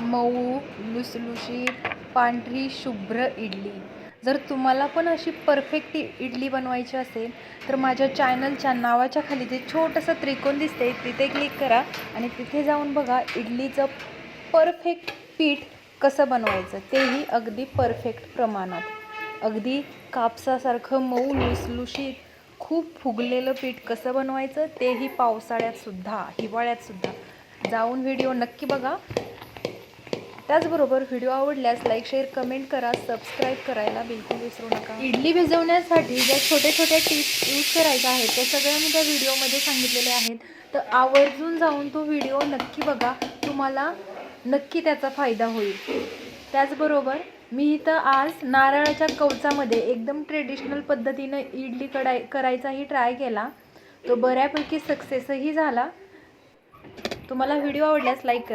मऊ लुसलुशीत पांढरी शुभ्र इडली। जर तुम्हाला पण अशी परफेक्ट इडली बनवायची असेल तर माझ्या चॅनलच्या नावाच्या खाली जे छोटंसं त्रिकोण दिसते तिथे क्लिक करा आणि तिथे जाऊन बघा इडलीचं परफेक्ट पीठ कसं बनवायचं, तेही अगदी परफेक्ट प्रमाणात, अगदी कापसासारखं मऊ लुसलुशीत खूप फुगलेलं पीठ कसं बनवायचं तेही पावसाळ्यातसुद्धा हिवाळ्यातसुद्धा। जाऊन व्हिडिओ नक्की बघा। त्याचबरोबर व्हिडिओ आवडल्यास लाईक शेअर कमेंट करा, सबस्क्राईब करायला बिलकुल विसरू नका। इडली भिजवण्यासाठी ज्या छोट्या छोट्या टिप्स यूज करायच्या आहेत त्या सगळ्या मी त्या व्हिडिओमध्ये सांगितलेले आहेत, तर आवर्जून जाऊन तो व्हिडिओ नक्की बघा, तुम्हाला नक्की त्याचा फायदा होईल। त्याचबरोबर मी इथं आज नारळाच्या कवचामध्ये एकदम ट्रेडिशनल पद्धतीनं इडली करायचाही ट्राय केला, तो बऱ्यापैकी सक्सेसही झाला। तुम्हाला व्हिडिओ आवडल्यास लाईक करा।